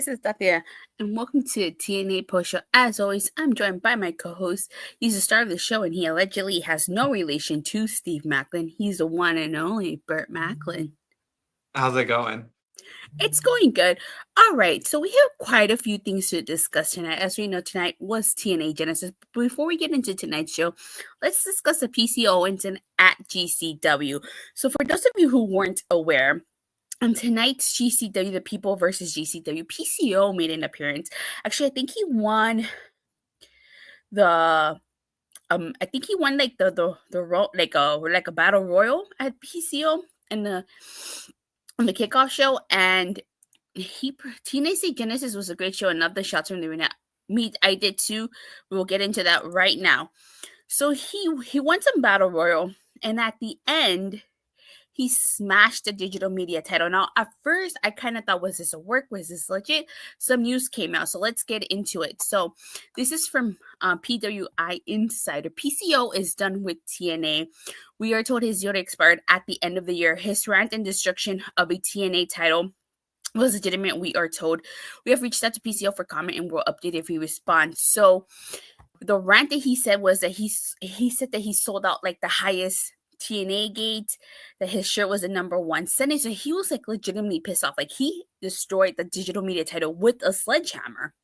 this is Tatia, and welcome to TNA Preshow. As always, I'm joined by my co-host. He's the star of the show, and he allegedly has no relation to Steve Maclin. He's the one and only Burt Maclin. How's it going? It's going good. All right, so we have quite a few things to discuss tonight. As we know, tonight was TNA Genesis. Before we get into tonight's show, let's discuss the PCO incident at GCW. So for those of you who weren't aware, on tonight's GCW, the People versus GCW, PCO made an appearance. Actually, I think he won the like like a battle royal at PCO and the kickoff show, and TNA Genesis was a great show and loved the shots from the arena. I did too. We will get into that right now. So he won some battle royal, and at the end, he smashed the digital media title. Now, at first, I kind of thought, was this a work? Was this legit? Some news came out, so let's get into it. So this is from PWI Insider. PCO is done with TNA. We are told his deal expired at the end of the year. His rant and destruction of a TNA title was legitimate, we are told. We have reached out to PCO for comment, and we'll update if he responds. So the rant that he said was that he said that he sold out like the highest TNA gate, that his shirt was the #1 selling. So he was like legitimately pissed off. Like he destroyed the digital media title with a sledgehammer.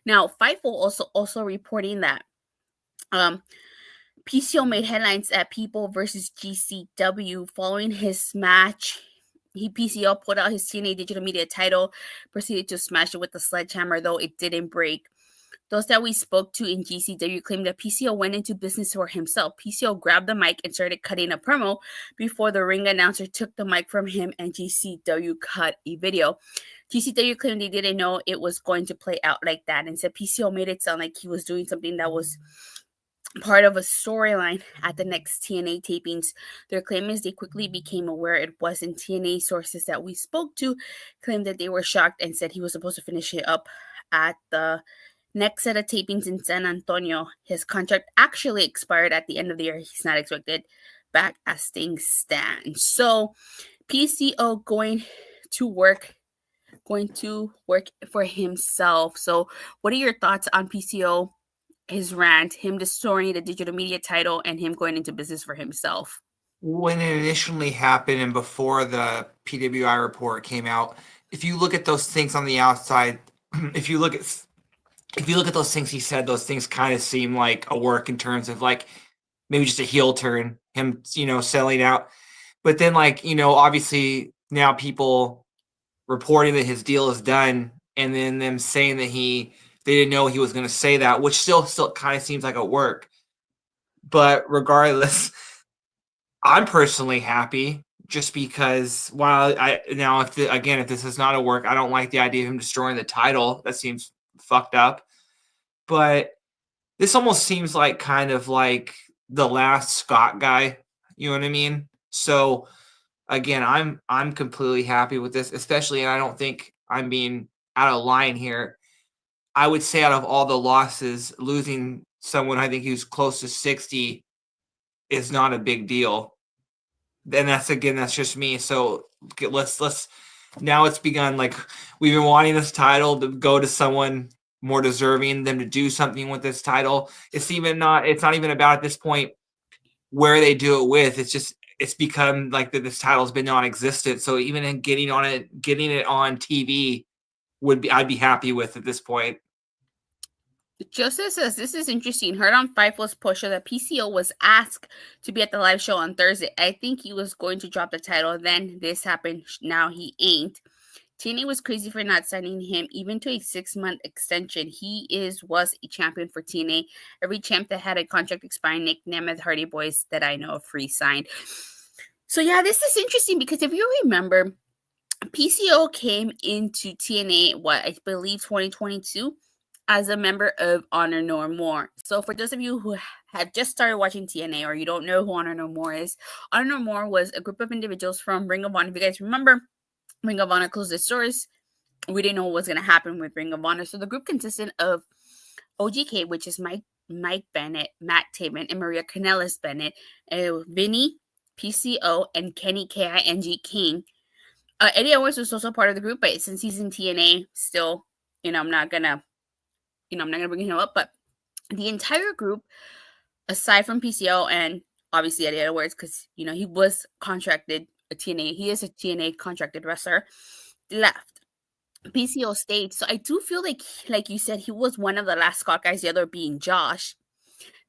Now, Fightful also reporting that PCO made headlines at People versus GCW following his match. PCO pulled out his TNA digital media title, proceeded to smash it with a sledgehammer, though it didn't break. Those that we spoke to in GCW claimed that PCO went into business for himself. PCO grabbed the mic and started cutting a promo before the ring announcer took the mic from him and GCW cut a video. GCW claimed they didn't know it was going to play out like that and said PCO made it sound like he was doing something that was part of a storyline at the next TNA tapings. Their claim is they quickly became aware it wasn't. TNA sources that we spoke to claimed that they were shocked and said he was supposed to finish it up at the next set of tapings in San Antonio. His contract actually expired at the end of the year. He's not expected back as things stand. So PCO going to work for himself. So what are your thoughts on PCO, his rant, him destroying the digital media title, and him going into business for himself? When it initially happened and before the PWI report came out, if you look at those things on the outside, if you look at those things he said, those things kind of seem like a work in terms of like maybe just a heel turn, him, selling out. But then obviously now people reporting that his deal is done, and then them saying that they didn't know he was going to say that, which still kind of seems like a work. But regardless, I'm personally happy just because if this is not a work, I don't like the idea of him destroying the title. That seems fucked up. But this almost seems like kind of like the last Scott guy. You know what I mean? So again, I'm completely happy with this, especially, and I don't think I'm being out of line here. I would say out of all the losses, losing someone I think who's close to 60 is not a big deal. And that's just me. So let's now it's begun. Like, we've been wanting this title to go to someone more deserving, them to do something with this title. It's not even about at this point where they do it with. It's become like that this title's been non-existent. So even in getting it on TV I'd be happy with at this point. Joseph says, this is interesting. Heard on Fightful's post show that PCO was asked to be at the live show on Thursday. I think he was going to drop the title. Then this happened. Now he ain't. TNA was crazy for not signing him even to a 6-month extension. He was a champion for TNA. Every champ that had a contract expiring, Nick, Nemeth, Hardy Boys that I know of free signed. So yeah, this is interesting because if you remember, PCO came into TNA, I believe 2022, as a member of Honor No More. So for those of you who have just started watching TNA or you don't know who Honor No More is, Honor No More was a group of individuals from Ring of Honor. If you guys remember, Ring of Honor closed its doors. We didn't know what was going to happen with Ring of Honor. So the group consisted of OGK, which is Mike Bennett, Matt Taven, and Maria Kanellis Bennett, Vinny, PCO, and Kenny King. Eddie Edwards was also part of the group, but since he's in TNA still, I'm not gonna bring him up. But the entire group, aside from PCO and obviously Eddie Edwards, because he was contracted a TNA, he is a TNA contracted wrestler, left. PCO stayed. So I do feel like you said, he was one of the last Scott guys, the other being Josh,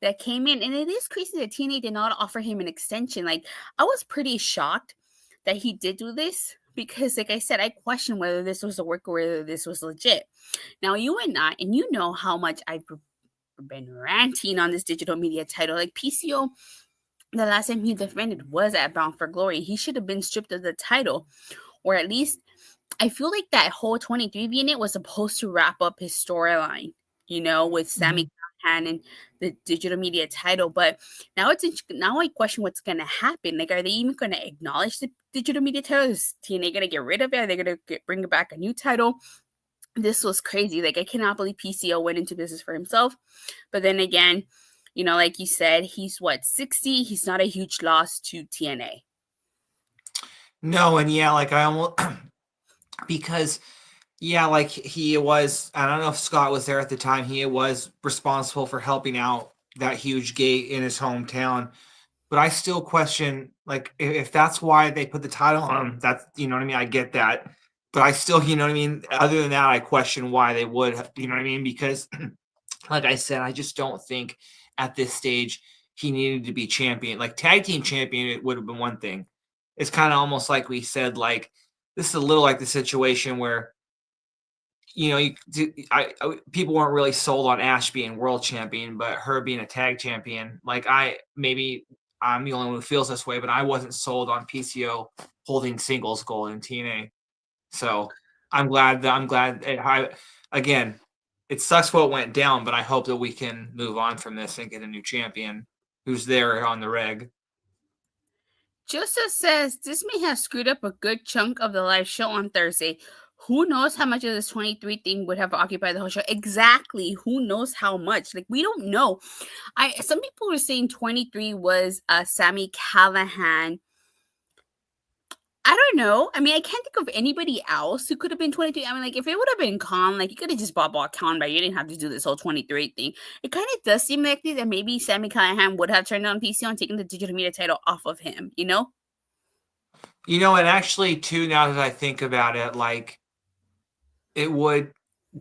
that came in. And it is crazy that TNA did not offer him an extension. Like, I was pretty shocked that he did do this, because like I said, I questioned whether this was a work or whether this was legit. Now, you and I, and you know how much I've been ranting on this digital media title. Like, PCO, the last time he defended was at Bound for Glory. He should have been stripped of the title, or at least I feel like that whole 23 unit was supposed to wrap up his storyline, with Sami Callahan and the digital media title. But now I question what's gonna happen. Like, are they even gonna acknowledge the digital media title? Is TNA gonna get rid of it? Are they gonna bring back a new title? This was crazy. Like, I cannot believe PCO went into business for himself. But then again, like you said, he's 60. He's not a huge loss to TNA. No, and yeah, like I almost because like he was, I don't know if Scott was there at the time, he was responsible for helping out that huge gate in his hometown. But I still question, like, if that's why they put the title on him, that's, you know what I mean? I get that. But I still, you know what I mean? Other than that, I question why they would, you know what I mean? Because, like I said, I just don't think at this stage he needed to be champion. Like, tag team champion, it would have been one thing. It's kind of almost like we said, like, this is a little like the situation where, people weren't really sold on Ash being world champion, but her being a tag champion. Like, maybe I'm the only one who feels this way, but I wasn't sold on PCO holding singles gold in TNA. So I'm glad again, it sucks what went down, but I hope that we can move on from this and get a new champion who's there on the reg. Joseph says this may have screwed up a good chunk of the live show on Thursday. Who knows how much of this 23 thing would have occupied the whole show? Exactly. Who knows how much? Like, we don't know. Some people were saying 23 was Sami Callahan. I don't know. I mean, I can't think of anybody else who could have been 23. I mean, like, if it would have been Khan, like, you could have just bought Khan, but you didn't have to do this whole 23 thing. It kind of does seem likely that maybe Sami Callahan would have turned on PCO and taken the digital media title off of him, And actually, too, now that I think about it, like, it would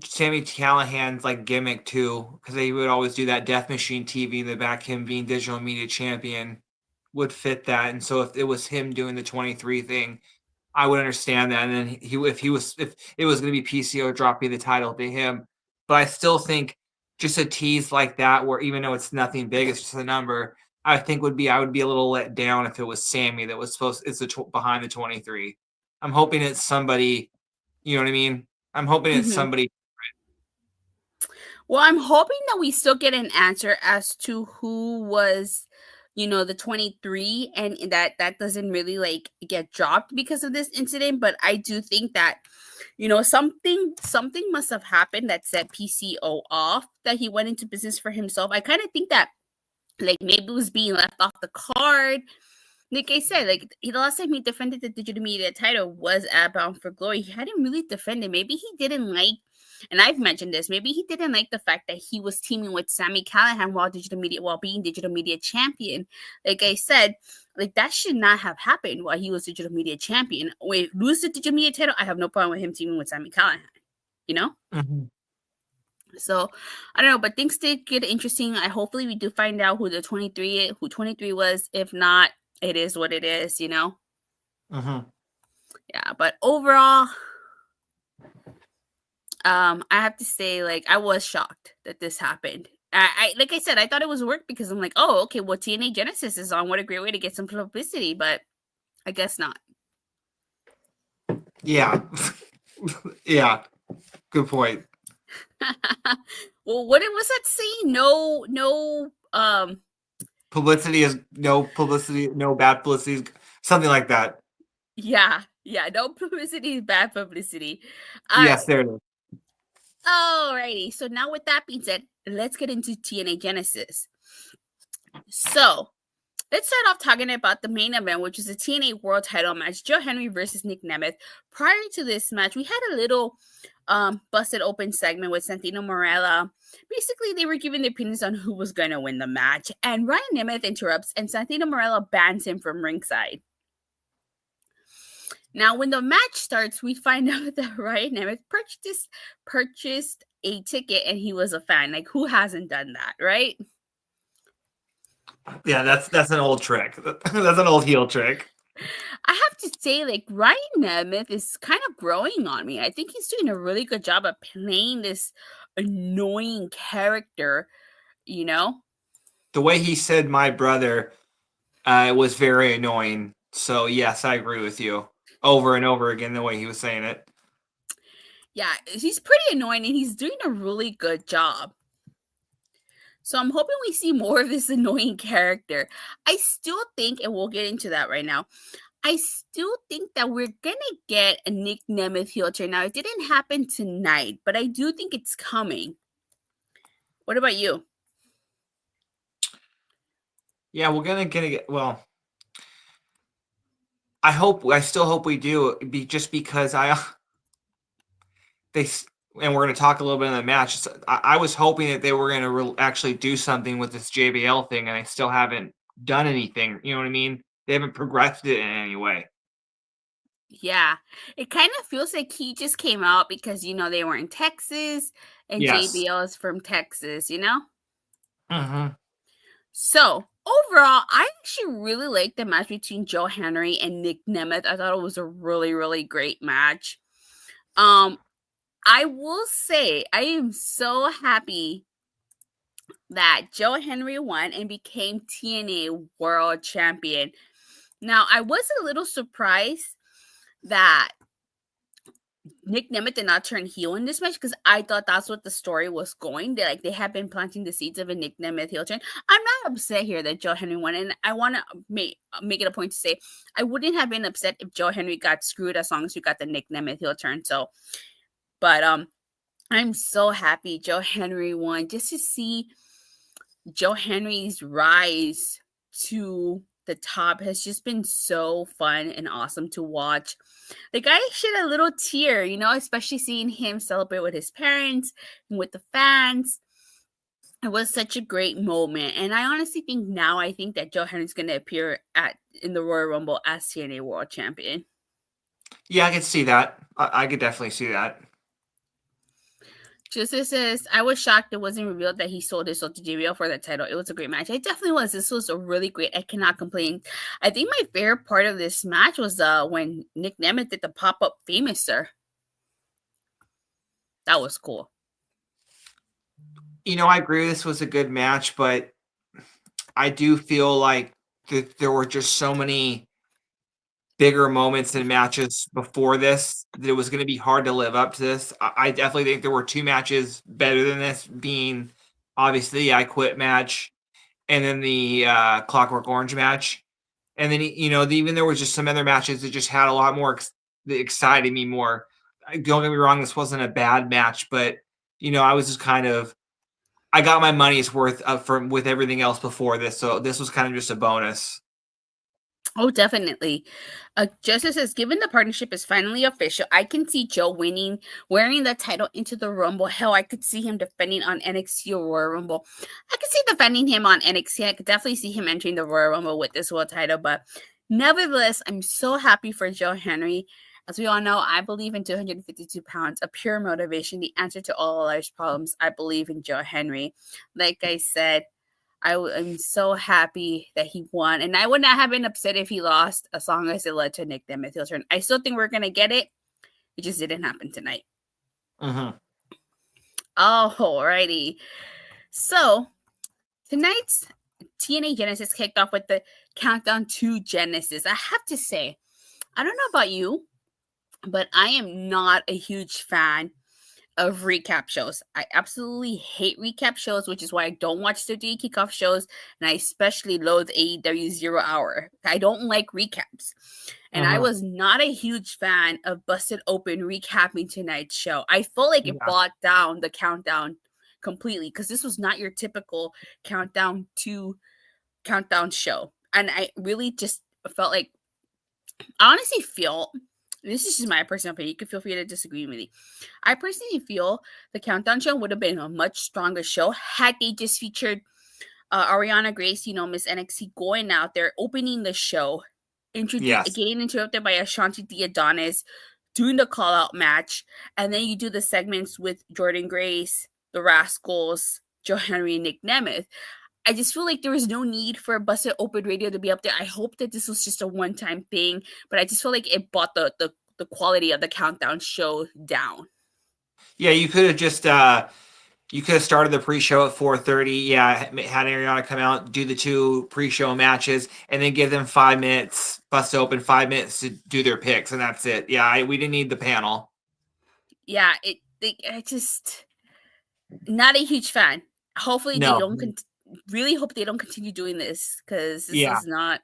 Sami Callahan's like gimmick too, because they would always do that Death Machine TV in the back, him being digital media champion would fit that. And so if it was him doing the 23 thing, I would understand that. And then if it was going to be PCO dropping the title to him, but I still think just a tease like that, where even though it's nothing big, it's just a number, I think I would be a little let down if it was Sami that was behind the 23. I'm hoping it's somebody, you know what I mean? I'm hoping it's somebody. Well, I'm hoping that we still get an answer as to who was, the 23, and that doesn't really like get dropped because of this incident. But I do think that, something must have happened that set PCO off, that he went into business for himself. I kind of think that, like, maybe it was being left off the card. Like I said, like, the last time he defended the digital media title was at Bound for Glory. He hadn't really defended. Maybe he didn't like, and I've mentioned this, maybe he didn't like the fact that he was teaming with Sami Callahan while being digital media champion. Like I said, like, that should not have happened while he was digital media champion. Wait, lose the digital media title, I have no problem with him teaming with Sami Callahan, Mm-hmm. So I don't know, but things did get interesting. Hopefully we do find out who 23 was. If not, it is what it is, Mm-hmm. Yeah, but overall, I have to say, like, I was shocked that this happened. I like I said, I thought it was work because I'm like, oh, okay, well, TNA Genesis is on. What a great way to get some publicity, but I guess not. Yeah. Yeah. Good point. Well, what was that saying? No, publicity is no publicity, no bad publicity, something like that. Yeah, no publicity is bad publicity. Yes, there it is. Alrighty, so now with that being said, let's get into TNA Genesis. So, Let's start off talking about the main event, which is the TNA World Title match, Joe Hendry versus Nick Nemeth. Prior to this match, we had a little busted open segment with Santino Marella. Basically, they were giving their opinions on who was going to win the match, and Ryan Nemeth interrupts, and Santino Marella bans him from ringside. Now, when the match starts, we find out that Ryan Nemeth purchased a ticket, and he was a fan. Like, who hasn't done that, right? Yeah, that's an old trick. That's an old heel trick. I have to say, like, Ryan Nemeth is kind of growing on me. I think he's doing a really good job of playing this annoying character, you know? The way he said "my brother" was very annoying. So yes, I agree with you. Over and over again, the way he was saying it. Yeah, he's pretty annoying, and he's doing a really good job. So I'm hoping we see more of this annoying character. I still think, and we'll get into that right now, I still think that we're going to get a Nick Nemeth heel turn. Now, it didn't happen tonight, but I do think it's coming. What about you? Yeah, we're gonna get well. I still hope we do, just because and we're going to talk a little bit in the match. I was hoping that they were going to actually do something with this JBL thing, and they still haven't done anything. You know what I mean? They haven't progressed it in any way. Yeah, it kind of feels like he just came out because, they were in Texas, and Yes. JBL is from Texas, Mm-hmm. So, overall, I actually really liked the match between Joe Hendry and Nick Nemeth. I thought it was a really, really great match. I will say I am so happy that Joe Hendry won and became TNA World Champion. Now, I was a little surprised that Nick Nemeth did not turn heel in this match, because I thought that's what the story was going. They had been planting the seeds of a Nick Nemeth heel turn. I'm not upset here that Joe Hendry won, and I want to make it a point to say I wouldn't have been upset if Joe Hendry got screwed, as long as you got the Nick Nemeth heel turn. So, but I'm so happy Joe Hendry won, just to see Joe Hendry's rise to the top has just been so fun and awesome to watch. Like, I shed a little tear, especially seeing him celebrate with his parents and with the fans. It was such a great moment. And I honestly think that Joe Hendry's going to appear in the Royal Rumble as TNA World Champion. Yeah, I could see that. I could definitely see that. Justice says, I was shocked it wasn't revealed that he sold his soul to JBL for that title. It was a great match. It definitely was. This was a really great. I cannot complain. I think my favorite part of this match was when Nick Nemeth did the pop-up Famouser. That was cool. I agree this was a good match, but I do feel like there were just so many bigger moments in matches before this that it was going to be hard to live up to this. I definitely think there were two matches better than this, being obviously the I Quit match and then the Clockwork Orange match. And then, even there was just some other matches that just had a lot more that excited me more. Don't get me wrong, this wasn't a bad match, but, I was just kind of, I got my money's worth with everything else before this. So this was kind of just a bonus. Oh, definitely. Justice says, given the partnership is finally official, I can see Joe winning, wearing the title into the Rumble. Hell, I could see him defending on NXT or Royal Rumble. I could see defending him on NXT. I could definitely see him entering the Royal Rumble with this world title. But nevertheless, I'm so happy for Joe Hendry. As we all know, I believe in 252 pounds, a pure motivation, the answer to all life's problems. I believe in Joe Hendry. Like I said, I'm so happy that he won, and I would not have been upset if he lost, as long as it led to Nick Nemeth heel turn. I still think we're gonna get it. It just didn't happen tonight. Mm-hmm. Alrighty. So tonight's TNA Genesis kicked off with the countdown to Genesis. I have to say, I don't know about you, but I am not a huge fan of recap shows. I absolutely hate recap shows, which is why I don't watch the day kickoff shows, and I especially loathe AEW 0 Hour. I don't like recaps. And I was not a huge fan of Busted Open recapping tonight's show. I felt like it brought down the countdown completely, because this was not your typical countdown show. And I really just felt like, I honestly feel, this is just my personal opinion, you can feel free to disagree with me. I personally feel the Countdown show would have been a much stronger show had they just featured Ariana Grace, Miss NXT, going out there, opening the show, getting interrupted by Ashante the Adonis, doing the call-out match, and then you do the segments with Jordynne Grace, the Rascalz, Joe Hendry, and Nick Nemeth. I just feel like there was no need for Busted Open Radio to be up there. I hope that this was just a one-time thing, but I just feel like it brought the quality of the Countdown show down. Yeah, you could have just you could have started the pre-show at 4:30. Yeah, had Ariana come out, do the 2 pre-show matches, and then give them 5 minutes, bust open 5 minutes to do their picks, and that's it. Yeah, we didn't need the panel. Yeah, I just not a huge fan. Hopefully they don't. Really hope they don't continue doing this, because this is not.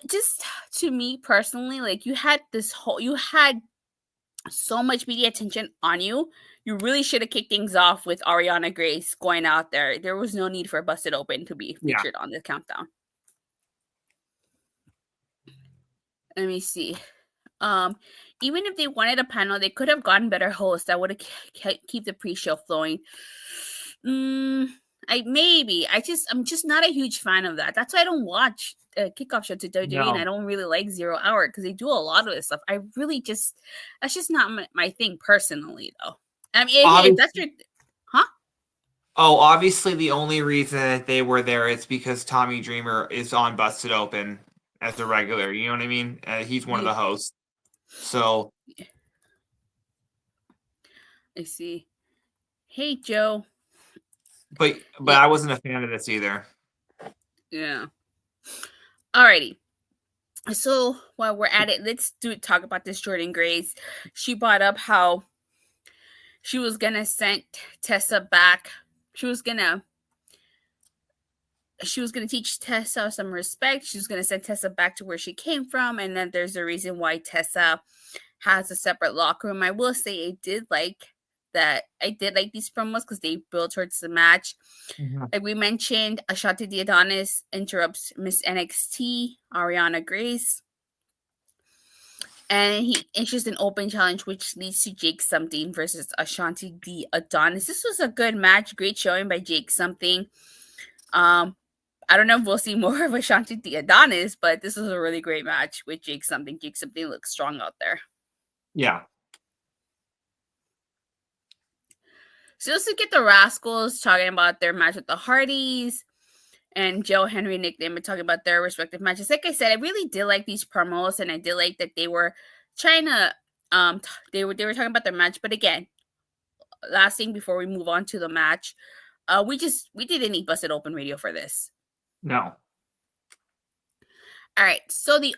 Just to me personally, like you had so much media attention on you. You really should have kicked things off with Ariana Grace going out there. There was no need for Busted Open to be featured on the Countdown. Let me see. Even if they wanted a panel, they could have gotten better hosts that would have keep the pre-show flowing. I'm just not a huge fan of that. That's why I don't watch kickoff show to WWE, and I don't really like 0 Hour, because they do a lot of this stuff. I really that's just not my thing personally, though. I mean, if that's your, Oh, obviously the only reason that they were there is because Tommy Dreamer is on Busted Open as a regular. You know what I mean? He's one of the hosts. So I see. Hey, Joe. But I wasn't a fan of this either. Yeah. Alrighty. So while we're at it, let's talk about this Jordynne Grace. She brought up how she was gonna send Tessa back. She was gonna teach Tessa some respect. She was gonna send Tessa back to where she came from, and then there's a reason why Tessa has a separate locker room. I will say I did like these promos because they build towards the match. Mm-hmm. Like we mentioned, Ashante the Adonis interrupts Miss NXT, Ariana Grace. And he issues an open challenge, which leads to Jake Something versus Ashante the Adonis. This was a good match. Great showing by Jake Something. I don't know if we'll see more of Ashante the Adonis, but this was a really great match with Jake Something. Jake Something looks strong out there. Yeah. So let's get the Rascalz talking about their match with the Hardys, and Joe, Hendry, and Nick Nemeth talking about their respective matches. Like I said, I really did like these promos, and I did like that they were trying to they were talking about their match. But again, last thing before we move on to the match, we didn't need Busted Open Radio for this. No. All right, so the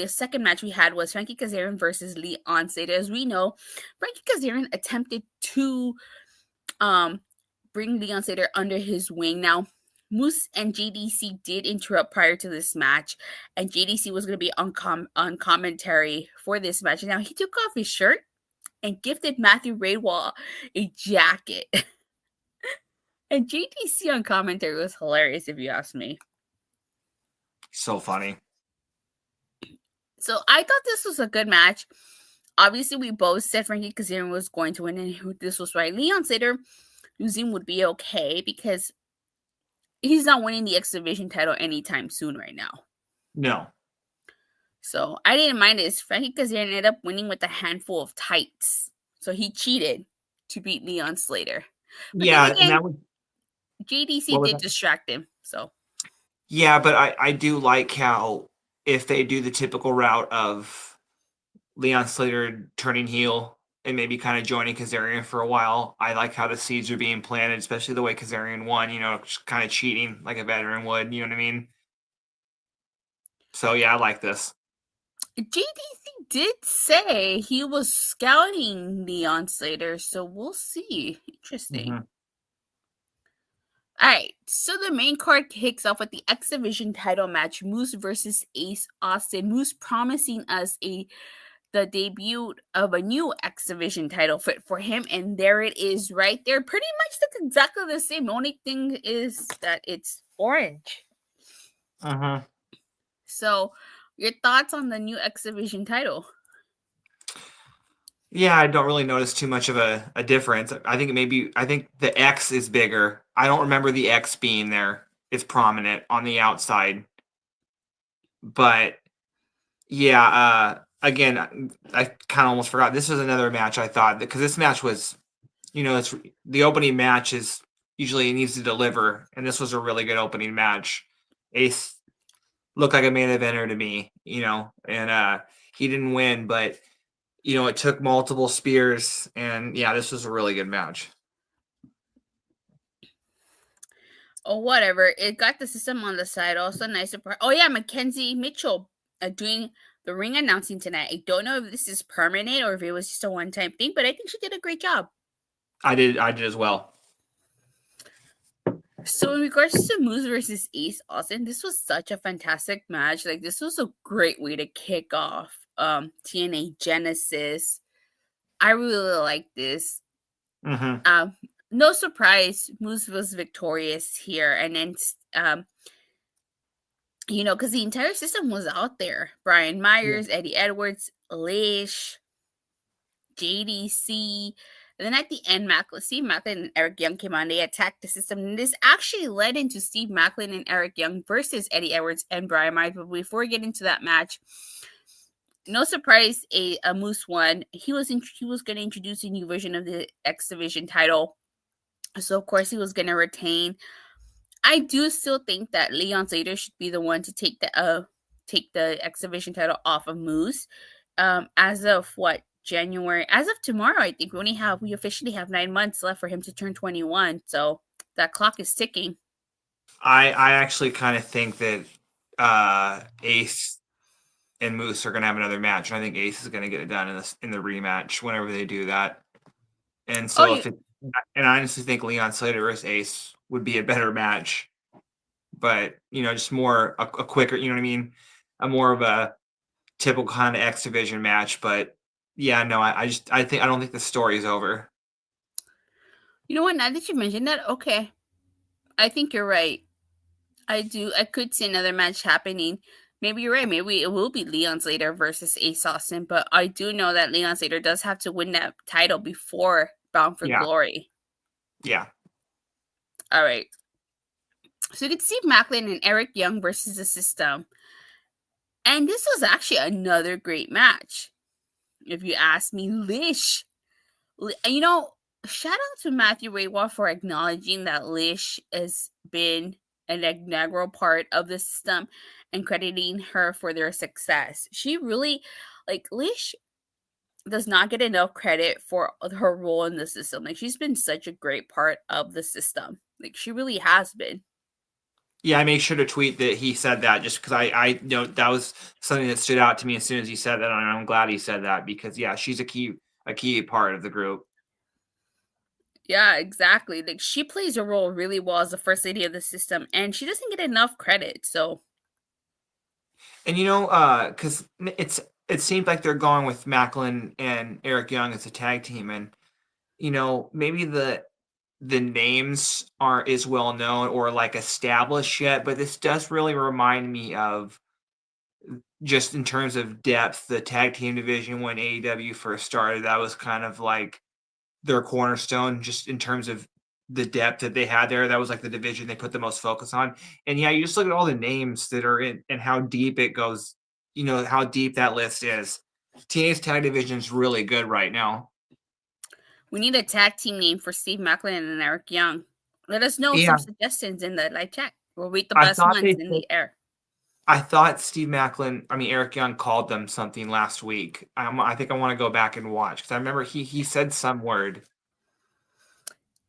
second match we had was Frankie Kazarian versus Leon Slater. As we know, Frankie Kazarian attempted to bring Leon Slater under his wing. Now, Moose and JDC did interrupt prior to this match, and JDC was going to be on commentary for this match. Now, he took off his shirt and gifted Matthew Raywall a jacket. And JDC on commentary was hilarious, if you ask me. So funny. So I thought this was a good match. Obviously, we both said Frankie Kazarian was going to win, and this was right. Leon Slater losing would be okay because he's not winning the X Division title anytime soon right now. No. So I didn't mind this. Frankie Kazarian ended up winning with a handful of tights. So he cheated to beat Leon Slater. But yeah, again, and that was JDC did distract him. So yeah, but I do like how if they do the typical route of Leon Slater turning heel and maybe kind of joining Kazarian for a while, I like how the seeds are being planted, especially the way Kazarian won, just kind of cheating like a veteran would, you know what I mean? So yeah, I like this. JDC did say he was scouting Leon Slater, so we'll see. Interesting. Mm-hmm. All right, so the main card kicks off with the X Division title match, Moose versus Ace Austin. Moose promising us the debut of a new X Division title fit for him, and there it is right there. Pretty much looks exactly the same. The only thing is that it's orange. Uh-huh. So, your thoughts on the new X Division title? Yeah, I don't really notice too much of a difference. I think the X is bigger. I don't remember the X being there. It's prominent on the outside. But yeah, again, I kind of almost forgot. This was another match I thought, because this match was, it's the opening match is usually it needs to deliver, and this was a really good opening match. Ace looked like a main eventer to me, and he didn't win, but it took multiple spears, and yeah, this was a really good match. Or whatever. It got the system on the side. Also, nice surprise. Oh yeah, Mackenzie Mitchell doing the ring announcing tonight. I don't know if this is permanent or if it was just a one-time thing, but I think she did a great job. I did as well. So in regards to Moose versus Ace Austin, this was such a fantastic match. Like, this was a great way to kick off TNA Genesis. I really like this. Mm-hmm. No surprise, Moose was victorious here, and then because the entire system was out there. Brian Myers, Eddie Edwards, Lish, JDC. And then at the end, Steve Maclin and Eric Young came on. They attacked the system. And this actually led into Steve Maclin and Eric Young versus Eddie Edwards and Brian Myers. But before we get into that match, no surprise, a Moose won. He was going to introduce a new version of the X Division title. So, of course, he was going to retain. I do still think that Leon Slater should be the one to take the X Division title off of Moose. As of January? As of tomorrow, I think we officially have 9 months left for him to turn 21. So that clock is ticking. I actually kind of think that Ace and Moose are going to have another match, and I think Ace is going to get it done in the rematch whenever they do that. And so and I honestly think Leon Slater versus Ace would be a better match, but just more a quicker, you know what I mean, a more of a typical kind of X Division match. But yeah, no, I don't think the story is over. You know what? Now that you mentioned that, okay, I think you're right. I could see another match happening. Maybe you're right. Maybe it will be Leon Slater versus Ace Austin, but I do know that Leon Slater does have to win that title before Bound for Glory. Yeah. All right. So you could see Maclin and Eric Young versus the system. And this was actually another great match. If you ask me, Lish. Shout out to Matthew Raywall for acknowledging that Lish has been an integral part of the system and crediting her for their success. She really, Lish does not get enough credit for her role in the system. Like, she's been such a great part of the system. Like, she really has been. Yeah, I made sure to tweet that he said that, just because I that was something that stood out to me as soon as he said that, and I'm glad he said that, because yeah, she's a key part of the group. Yeah, exactly. Like, she plays a role really well as the first lady of the system, and she doesn't get enough credit. So, and because it seems like they're going with Maclin and Eric Young as a tag team, and maybe the names aren't as well known or established yet, but this does really remind me of, just in terms of depth, the tag team division when AEW first started. That was kind of like their cornerstone, just in terms of the depth that they had there. That was like the division they put the most focus on. And yeah, you just look at all the names that are in and how deep it goes, how deep that list is. TNA's tag division is really good right now. We need a tag team name for Steve Maclin and Eric Young. Let us know some suggestions in the live chat. We'll read the best ones in the air. I thought Eric Young called them something last week. I think I want to go back and watch, because I remember he said some word.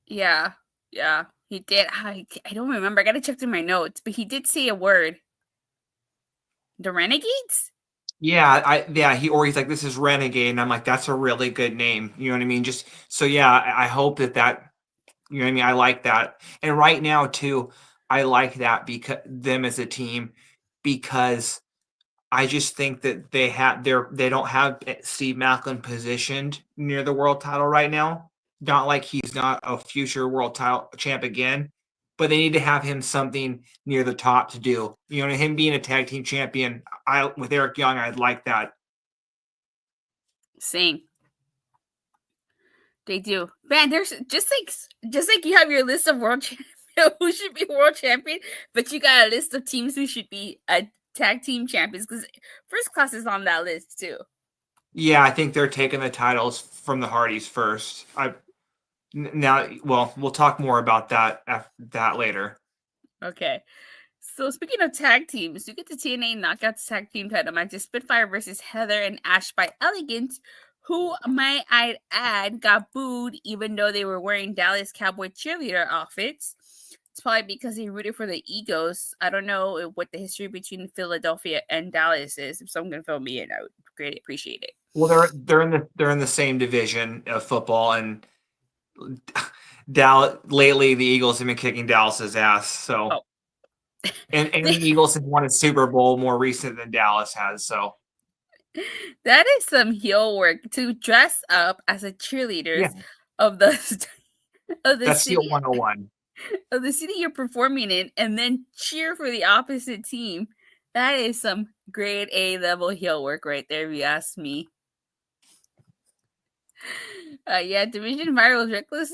Yeah, he did. I don't remember. I got to check through my notes, but he did say a word. The Renegades? Yeah, he's like, this is Renegade, and I'm like, that's a really good name. You know what I mean? Just so yeah, I hope that you know what I mean. I like that, and right now too, I like that because them as a team, because I just think that they don't have Steve Maclin positioned near the world title right now. Not like he's not a future world title champ again, but they need to have him something near the top to do. You know, him being a tag team champion, with Eric Young, I'd like that. Same. They do. Man, there's just like you have your list of world champions who should be world champion, but you got a list of teams who should be a tag team champions, because First Class is on that list too. Yeah, I think they're taking the titles from the Hardys first. We'll talk more about that later. Okay. So speaking of tag teams, you get the TNA Knockouts tag team title matches: Spitfire versus Heather and Ash by Elegance, who, might I add, got booed even though they were wearing Dallas Cowboy cheerleader outfits. It's probably because they rooted for the egos. I don't know what the history between Philadelphia and Dallas is. If someone can fill me in, I would greatly appreciate it. Well, they're in the same division of football, and Dallas lately the Eagles have been kicking Dallas's ass. So, and the Eagles have won a Super Bowl more recent than Dallas has. So that is some heel work to dress up as a cheerleader of the that's city. heel 101. Of the city you're performing in, and then cheer for the opposite team. That is some grade A level heel work right there, if you ask me. Division Viral was reckless.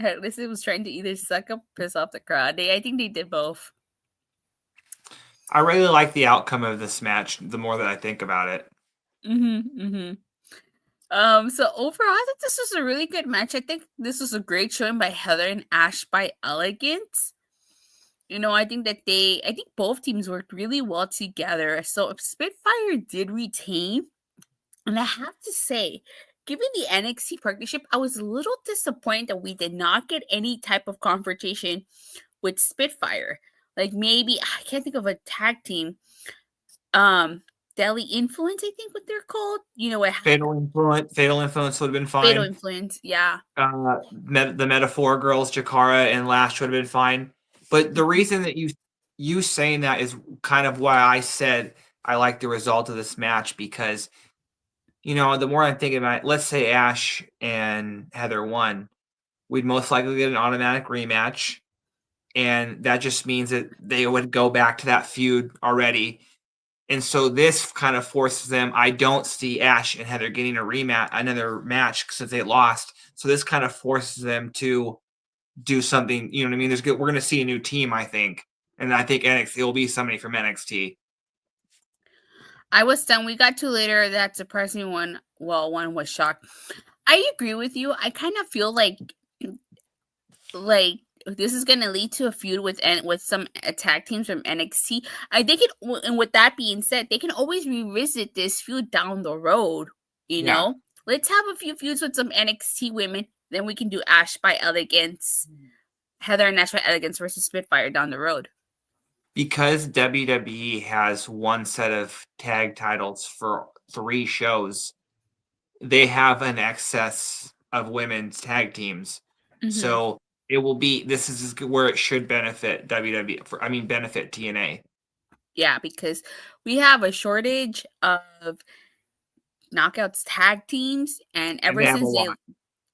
Reckless was trying to either suck up or piss off the crowd. I think they did both. I really like the outcome of this match the more that I think about it. So overall, I think this was a really good match. I think this was a great showing by Heather and Ash by Elegance. You know, I think both teams worked really well together. So Spitfire did retain. And I have to say, given the NXT partnership, I was a little disappointed that we did not get any type of confrontation with Spitfire. Like, maybe, I can't think of a tag team. Deadly Influence, I think what they're called. You know what? Fatal Influence would have been fine. Fatal Influence, yeah. The Metaphor Girls, Jakara and Lash would have been fine. But the reason that you saying that is kind of why I said I like the result of this match, because, you know, the more I'm thinking about it, let's say Ash and Heather won, we'd most likely get an automatic rematch. And that just means that they would go back to that feud already. And so this kind of forces them. I don't see Ash and Heather getting another match since they lost. So this kind of forces them to do something. You know what I mean? We're going to see a new team, I think. And I think NXT will be somebody from NXT. I was stunned. We got to later that surprised me one. Well, one was shocked. I agree with you. I kind of feel like this is going to lead to a feud with some tag teams from NXT. I think and with that being said, they can always revisit this feud down the road. You know, let's have a few feuds with some NXT women. Then we can do Ash by Elegance, Heather and Ash by Elegance versus Spitfire down the road. Because WWE has one set of tag titles for 3 shows, they have an excess of women's tag teams. So it will be, this is where it should benefit WWE, benefit TNA. Yeah, because we have a shortage of Knockouts tag teams, and ever since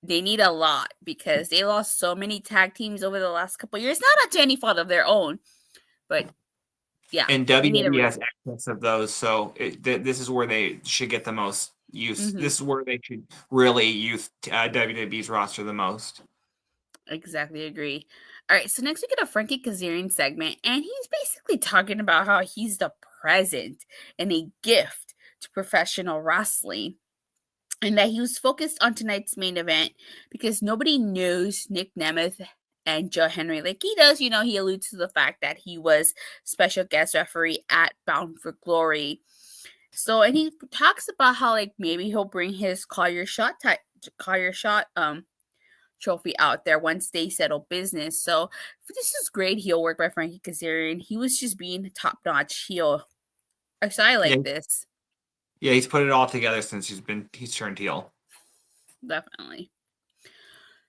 they need a lot, because they lost so many tag teams over the last couple of years. Not to any fault of their own, but yeah. And WWE has excess of those, so this is where they should get the most use. This is where they should really use WWE's roster the most. Exactly, agree. All right, so next we get a Frankie Kazarian segment, and he's basically talking about how he's the present and a gift to professional wrestling, and that he was focused on tonight's main event because nobody knows Nick Nemeth and Joe Hendry like he does. You know, he alludes to the fact that he was special guest referee at Bound for Glory. So, and he talks about how maybe he'll bring his Call Your Shot trophy out there once they settle business. So this is great heel work by Frankie Kazarian. He was just being a top-notch heel. So I like this. Yeah, he's put it all together since he's turned heel. Definitely.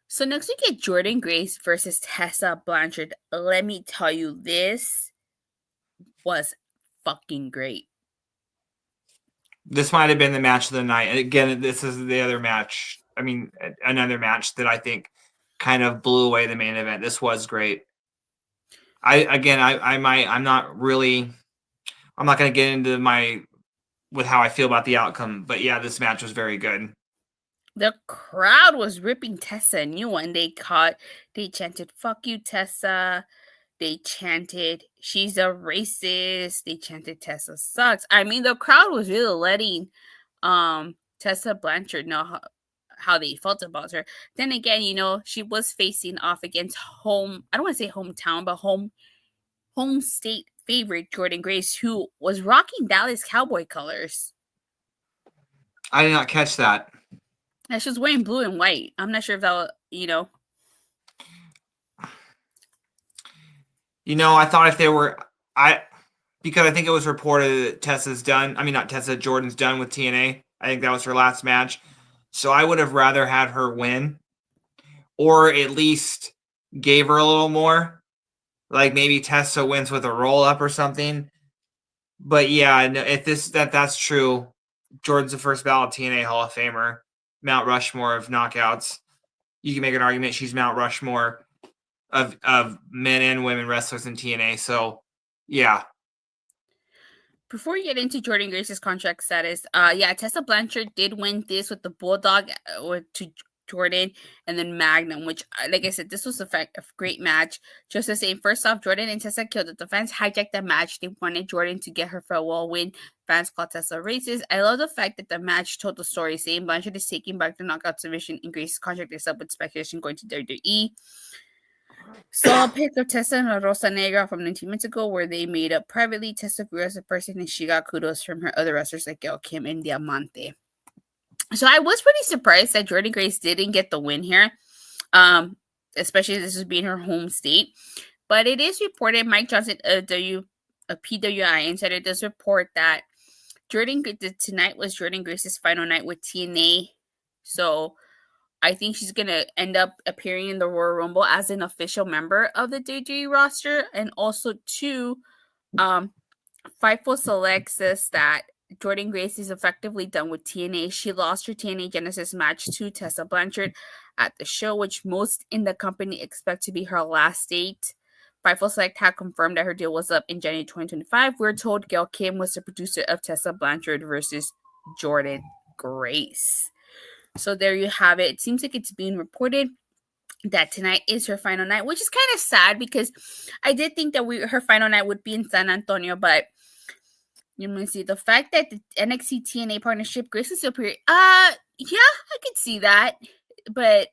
So next we get Jordynne Grace versus Tessa Blanchard. Let me tell you, this was fucking great. This might have been the match of the night. And again, this is the other match. Another match that I think kind of blew away the main event. This was great. I'm not going to get into with how I feel about the outcome, but yeah, this match was very good. The crowd was ripping Tessa a new one. They chanted, "Fuck you, Tessa." They chanted, "She's a racist." They chanted, "Tessa sucks." I mean, the crowd was really letting Tessa Blanchard know how they felt about her. Then again, she was facing off against I don't want to say hometown, but home state favorite Jordynne Grace, who was rocking Dallas Cowboy colors. I did not catch that. And she was wearing blue and white. I'm not sure if that was, I thought if they were, because I think it was reported that Jordynne's done with TNA. I think that was her last match. So I would have rather had her win, or at least gave her a little more. Like maybe Tessa wins with a roll up or something. But yeah, if that's true, Jordynne's the first ballot TNA Hall of Famer, Mount Rushmore of knockouts. You can make an argument she's Mount Rushmore of men and women wrestlers in TNA. So yeah. Before we get into Jordynne Grace's contract status, Tessa Blanchard did win this with the Bulldog to Jordynne, and then Magnum, which, like I said, this was a great match. Just the same, first off, Jordynne and Tessa killed it. The fans hijacked the match. They wanted Jordynne to get her farewell win. Fans called Tessa racist. I love the fact that the match told the story, saying Blanchard is taking back the knockout submission, and Grace's contract is up with speculation going to WWE. Saw a pic of Tessa and La Rosa Negra from 19 minutes ago where they made up privately. Tessa grew as a person and she got kudos from her other wrestlers like Gail Kim and Diamante. So I was pretty surprised that Jordynne Grace didn't get the win here, especially this is being her home state. But it is reported, Mike Johnson, a PWI insider, does report that tonight was Jordynne Grace's final night with TNA. So I think she's going to end up appearing in the Royal Rumble as an official member of the WWE roster. And also, too, Fightful Select says that Jordynne Grace is effectively done with TNA. She lost her TNA Genesis match to Tessa Blanchard at the show, which most in the company expect to be her last date. Fightful Select had confirmed that her deal was up in January 2025. We're told Gail Kim was the producer of Tessa Blanchard versus Jordynne Grace. So there you have it. It seems like it's being reported that tonight is her final night, which is kind of sad because I did think that her final night would be in San Antonio, but you may see the fact that the NXT TNA partnership, Grace is superior. I could see that, but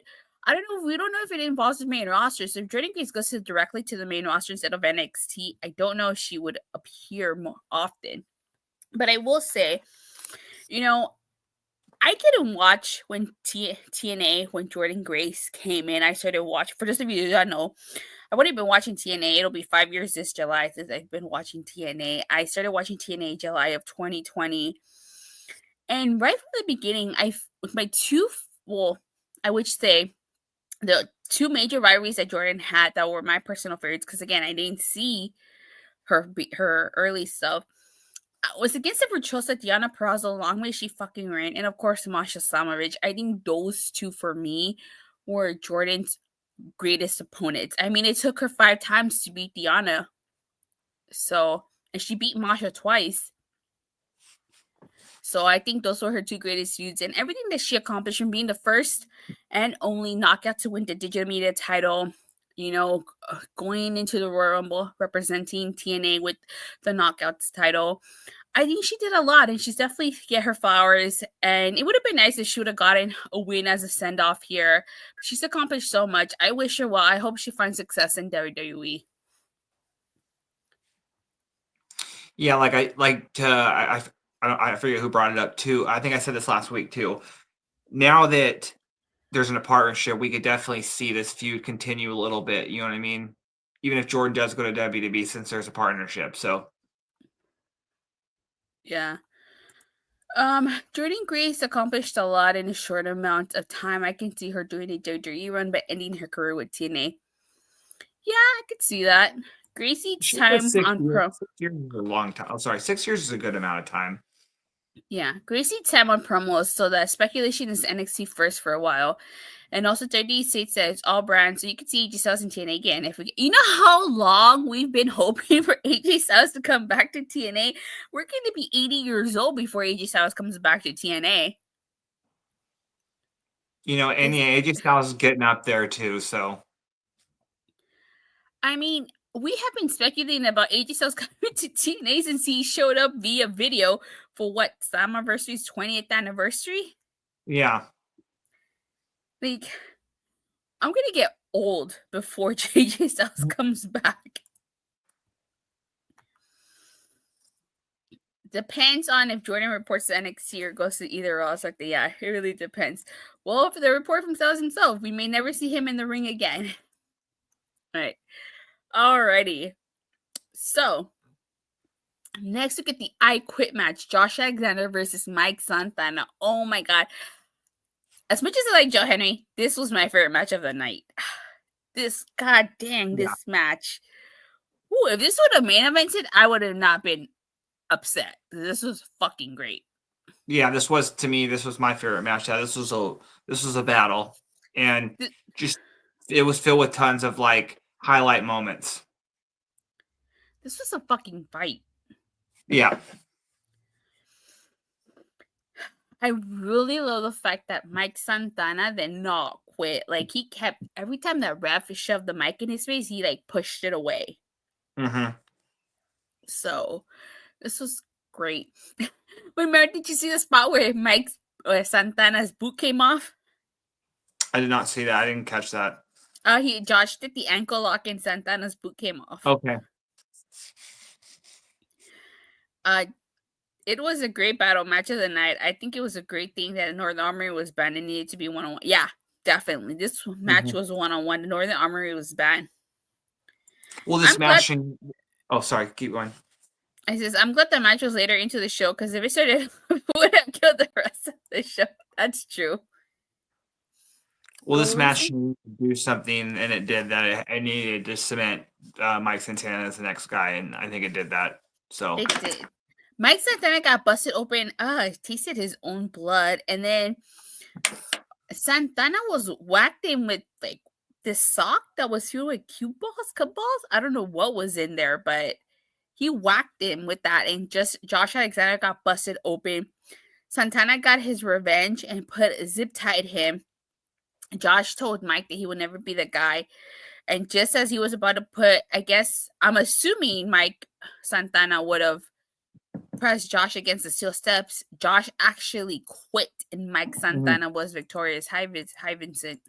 I don't know. We don't know if it involves the main roster. So if Jordynne Grace goes directly to the main roster instead of NXT, I don't know if she would appear more often. But I will say, I didn't watch when TNA, when Jordynne Grace came in. I started watching, for just of you that know, I've only been watching TNA. It'll be 5 years this July since I've been watching TNA. I started watching TNA July of 2020. And right from the beginning, I would say the two major rivalries that Jordynne had that were my personal favorites, because again, I didn't see her early stuff, was against the Virtuosa Diana Purrazzo, long way she fucking ran, and of course Masha Slamovich. I think those two for me were Jordynne's greatest opponents. I mean, it took her 5 times to beat Diana. So, and she beat Masha twice. So I think those were her 2 greatest feuds, and everything that she accomplished from being the first and only knockout to win the digital media title, going into the Royal Rumble representing TNA with the knockouts title. I think she did a lot, and she's definitely get her flowers. And it would have been nice if she would have gotten a win as a send-off here. She's accomplished so much. I wish her well. I hope she finds success in WWE. Yeah, I forget who brought it up too. I think I said this last week too. Now that there's a partnership, we could definitely see this feud continue a little bit. You know what I mean? Even if Jordynne does go to WWE, since there's a partnership. So yeah. Jordynne Grace accomplished a lot in a short amount of time. I can see her doing a WWE run, but ending her career with TNA. Yeah, I could see that. Gracie's time on Pro. 6 years is a long time. I'm sorry, 6 years is a good amount of time. Yeah, Gracie Tam on promos, so the speculation is NXT first for a while. And also 30 states that it's all brands, so you can see AJ Styles and TNA again. You know how long we've been hoping for AJ Styles to come back to TNA? We're going to be 80 years old before AJ Styles comes back to TNA. You know, and yeah, AJ Styles is getting up there too, so. I mean, we have been speculating about AJ Styles coming to TNA since he showed up via video for what, Slammiversary's 20th anniversary? Yeah. Like, I'm gonna get old before AJ Styles comes back. Depends on if Jordynne reports to NXT or goes to either or. Like, yeah, it really depends. Well, if the report from Styles himself, we may never see him in the ring again. All right. Alrighty. So, next we get the I Quit match. Josh Alexander versus Mike Santana. Oh my god. As much as I like Joe Hendry, this was my favorite match of the night. This, god dang, this match. Ooh, if this would have main evented, I would have not been upset. This was fucking great. Yeah, this was my favorite match. Yeah, this was a battle. And it was filled with tons of like highlight moments. This was a fucking fight. Yeah. I really love the fact that Mike Santana did not quit. Like, he kept, every time that ref shoved the mic in his face, he like pushed it away. Mm-hmm. So, this was great. Wait, Mary, did you see the spot where Santana's boot came off? I did not see that. I didn't catch that. Josh did the ankle lock and Santana's boot came off. Okay. It was a great battle match of the night. I think it was a great thing that Northern Armory was banned and needed to be one-on-one. Yeah, definitely. This match was one-on-one. The Northern Armory was banned. Well, this match. Oh, sorry. Keep going. I'm glad the match was later into the show because if it started, it would have killed the rest of the show. That's true. Well, this match needed to do something, and it did that. It needed to cement Mike Santana as the next guy, and I think it did that. So it did. Mike Santana got busted open. Tasted his own blood, and then Santana was whacked in with like this sock that was filled with cue balls. I don't know what was in there, but he whacked him with that, and just Josh Alexander got busted open. Santana got his revenge and zip tied him. Josh told Mike that he would never be the guy. And just as he was about to put, I'm assuming Mike Santana would have pressed Josh against the steel steps, Josh actually quit and Mike Santana was victorious. Hi, Vincent.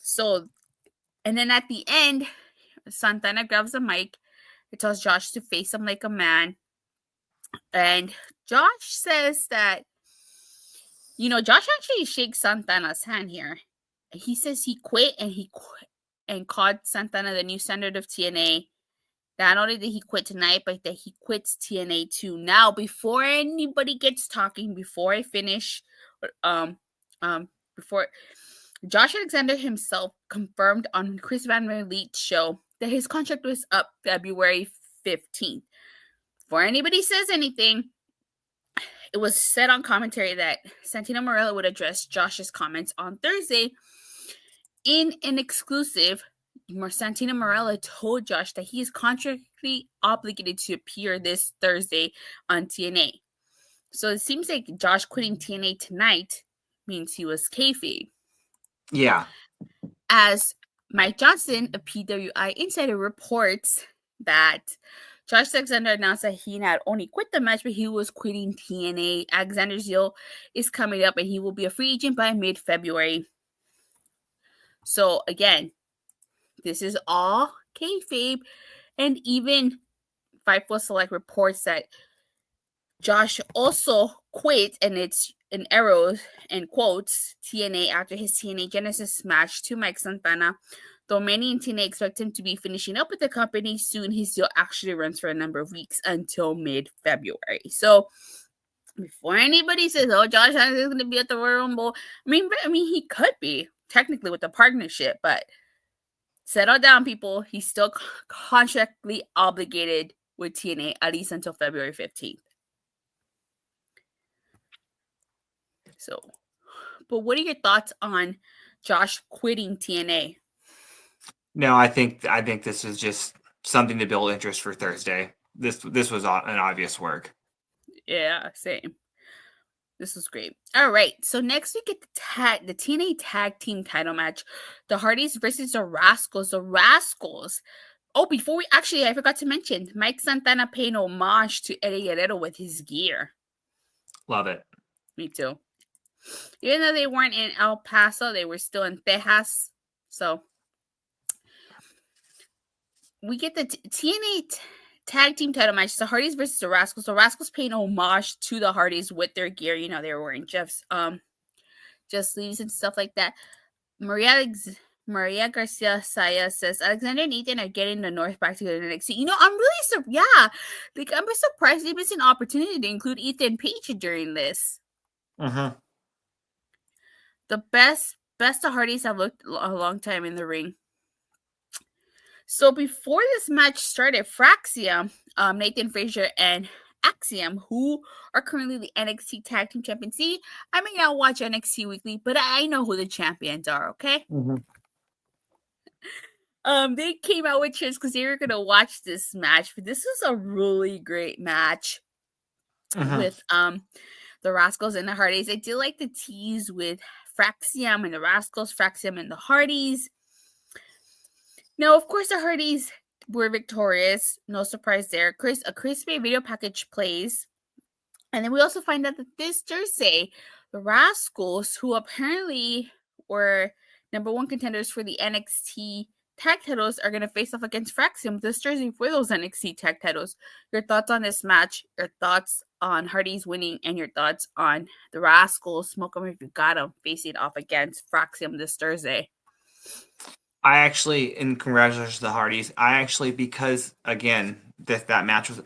So, and then at the end, Santana grabs the mic. It tells Josh to face him like a man. And Josh says that, Josh actually shakes Santana's hand here. He says he quit and called Santana the new standard of TNA. Not only did he quit tonight, but that he quits TNA too. Now, before anybody gets talking, before I finish, before Josh Alexander himself confirmed on Chris Van Vliet's show that his contract was up February 15th. Before anybody says anything, it was said on commentary that Santino Marella would address Josh's comments on Thursday. In an exclusive, Santino Marella told Josh that he is contractually obligated to appear this Thursday on TNA. So it seems like Josh quitting TNA tonight means he was kayfabe. Yeah. As Mike Johnson, a PWI insider, reports that Josh Alexander announced that he not only quit the match, but he was quitting TNA. Alexander's deal is coming up, and he will be a free agent by mid-February. So, again, this is all kayfabe. And even Fightful Select reports that Josh also quit, and it's in arrows and quotes, TNA after his TNA Genesis match to Mike Santana. Though many in TNA expect him to be finishing up with the company soon, his deal actually runs for a number of weeks until mid-February. So, before anybody says, "Oh, Josh is going to be at the Royal Rumble," I mean, he could be technically with the partnership, but settle down, people. He's still contractually obligated with TNA at least until February 15th. So, but what are your thoughts on Josh quitting TNA? No, I think this is just something to build interest for Thursday. This was an obvious work. Yeah, same. This was great. All right, so next we get the TNA Tag Team Title match, the Hardys versus the Rascalz. The Rascalz. Oh, before we actually, I forgot to mention, Mike Santana paid homage to Eddie Guerrero with his gear. Love it. Me too. Even though they weren't in El Paso, they were still in Texas. So we get the TNA Tag Team Title match, the Hardys versus the Rascalz. The Rascalz paying homage to the Hardys with their gear. You know, they were wearing Jeff's sleeves and stuff like that. Maria Garcia Saya says Alexander and Ethan are getting the North back together next season. You know, I'm really I'm surprised they missed an opportunity to include Ethan Page during this. Mm-hmm. The best the Hardys have looked a long time in the ring. So before this match started, Fraxium, Nathan Frazier, and Axiom, who are currently the NXT Tag Team Champions. See, I may not watch NXT Weekly, but I know who the champions are, okay? Mm-hmm. They came out with chairs because they were going to watch this match, but this was a really great match with the Rascalz and the Hardys. I do like the tease with Fraxium and the Rascalz, Fraxium and the Hardys. Now, of course, the Hardys were victorious. No surprise there. A crispy video package plays. And then we also find out that this Thursday, the Rascalz, who apparently were number one contenders for the NXT tag titles, are going to face off against Fraxium this Thursday for those NXT tag titles. Your thoughts on this match, your thoughts on Hardys winning, and your thoughts on the Rascalz, smoke them if you got them, facing off against Fraxium this Thursday. I actually, and congratulations to the Hardys. Because again, that match was,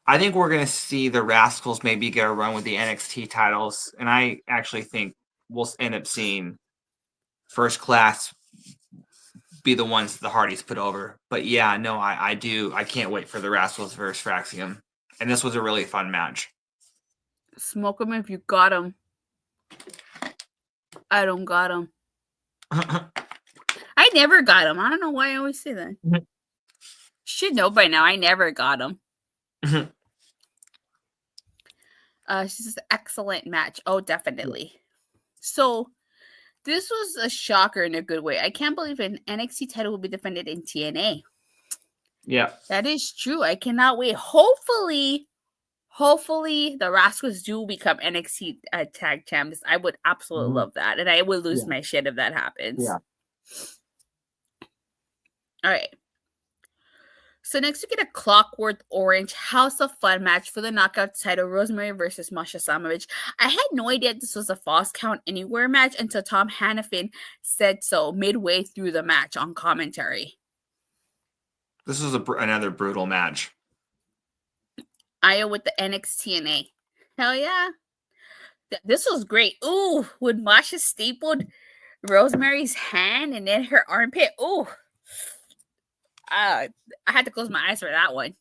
I think we're going to see the Rascalz maybe get a run with the NXT titles. And I actually think we'll end up seeing First Class be the ones the Hardys put over. But yeah, no, I do. I can't wait for the Rascalz versus Fraxium. And this was a really fun match. Smoke them if you got them. I don't got them. I never got him. I don't know why I always say that. Mm-hmm. Should know by now. I never got him. Mm-hmm. This is an excellent match. Oh, definitely. So, this was a shocker in a good way. I can't believe an NXT title will be defended in TNA. Yeah. That is true. I cannot wait. Hopefully, the Rascalz do become NXT tag champs. I would absolutely love that. And I would lose my shit if that happens. Yeah. All right. So next we get a Clockwork Orange House of Fun match for the knockout title, Rosemary versus Masha Slamovich. I had no idea this was a Falls Count Anywhere match until Tom Hannafin said so midway through the match on commentary. This was another brutal match. Aya with the NXT. Hell yeah. This was great. Ooh, when Masha stapled Rosemary's hand and then her armpit. Ooh. I had to close my eyes for that one.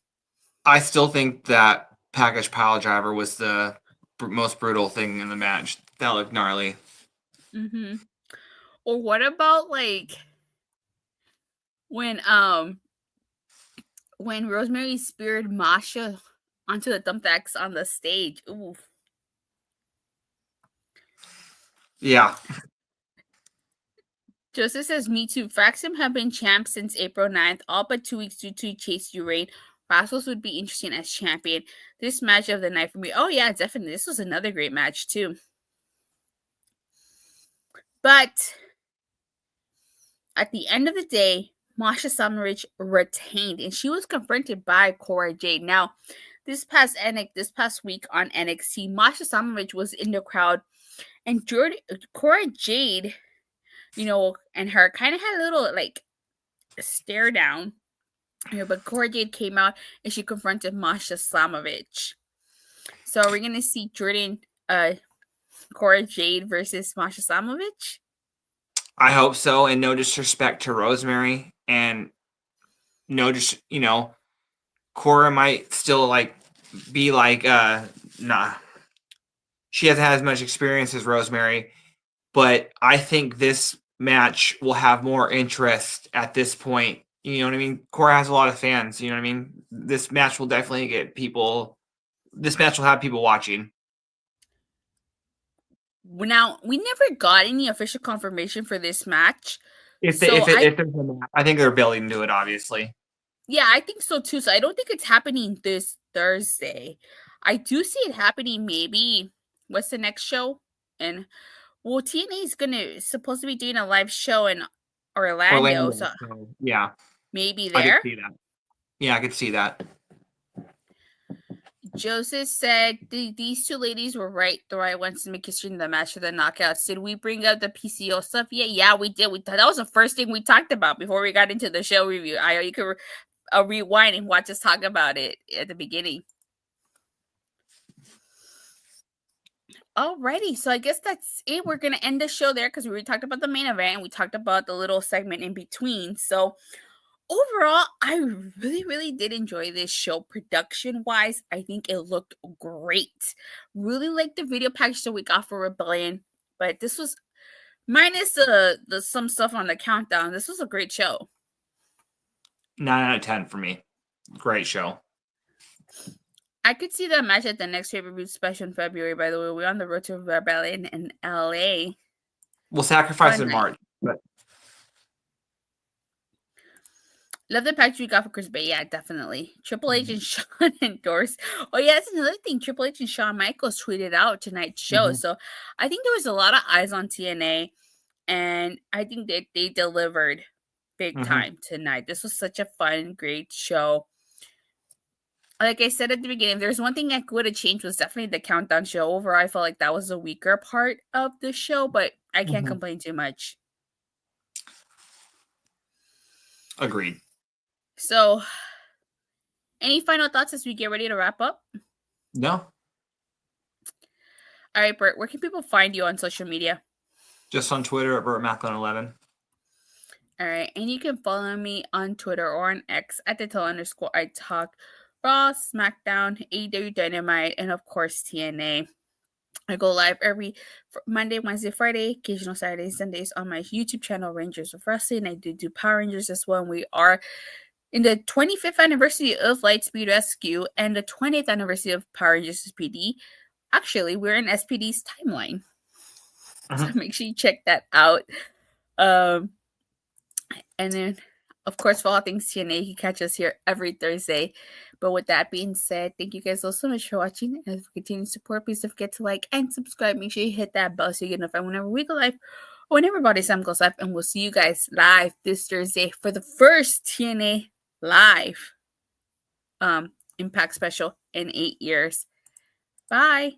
I still think that package pile driver was the most brutal thing in the match. That looked gnarly. Mm-hmm. Or what about like when Rosemary speared Masha onto the thumbtacks on the stage? Ooh. Yeah. Joseph says, me too. Fraxium have been champs since April 9th, all but 2 weeks due to Chase U reign. Rascalz would be interesting as champion. This match of the night for me. Oh, yeah, definitely. This was another great match, too. But at the end of the day, Masha Slamovich retained, and she was confronted by Cory Jade. Now, this past week on NXT, Masha Slamovich was in the crowd, and Cory Jade, you know, and her kind of had a little like stare down. But Cory Jade came out and she confronted Masha Slamovich. So are we gonna see Jordynne, Cory Jade versus Masha Slamovich? I hope so, and no disrespect to Rosemary, and no, just Cory might still be nah. She hasn't had as much experience as Rosemary, but I think this match will have more interest at this point. You know what I mean? Cory has a lot of fans. You know what I mean? This match will definitely get people. This match will have people watching. Now, we never got any official confirmation for this match. If there's a match, I think they're building to it, obviously. Yeah, I think so too. So I don't think it's happening this Thursday. I do see it happening maybe. What's the next show? And well, TNA is supposed to be doing a live show in Orlando. So yeah, maybe there. I could see that. Yeah, I could see that. Joseph said these two ladies were right. The right ones to make history in the match for the knockouts. Did we bring up the PCO stuff? Yeah, we did. That was the first thing we talked about before we got into the show review. You could rewind and watch us talk about it at the beginning. Alrighty, so I guess that's it. We're gonna end the show there because we already talked about the main event and we talked about the little segment in between. So overall, I really, really did enjoy this show production-wise. I think it looked great. Really liked the video package that we got for Rebellion, but this was minus the some stuff on the countdown. This was a great show. 9 out of 10 for me. Great show. I could see that match at the next pay-per-view special in February, by the way. We're on the road to Rebellion in LA. We'll sacrifice in March, but love the package we got for Chris Bay. Yeah, definitely. Triple H and Shawn endorsed. Oh, yeah, that's another thing. Triple H and Shawn Michaels tweeted out tonight's show. So I think there was a lot of eyes on TNA, and I think that they delivered big time tonight. This was such a fun, great show. Like I said at the beginning, if there's one thing I would have changed was definitely the countdown show. Overall, I felt like that was a weaker part of the show, but I can't complain too much. Agreed. So, any final thoughts as we get ready to wrap up? No. All right, Bert, where can people find you on social media? Just on Twitter at BertMaclin11. All right, and you can follow me on Twitter or on X at @the_I talk Raw, SmackDown, AEW Dynamite, and of course TNA. I go live every Monday, Wednesday, Friday, occasional Saturdays, Sundays on my YouTube channel, Rangers of Wrestling. I do Power Rangers as well, and we are in the 25th anniversary of Lightspeed Rescue and the 20th anniversary of Power Rangers SPD. Actually, we're in SPD's timeline, so make sure you check that out. And then, of course, for all things TNA, you can catch us here every Thursday. But with that being said, thank you guys all so much for watching. And for continuing support, please don't forget to like and subscribe. Make sure you hit that bell so you get notified whenever we go live or whenever Body Sam goes live. And we'll see you guys live this Thursday for the first TNA Live Impact special in 8 years. Bye.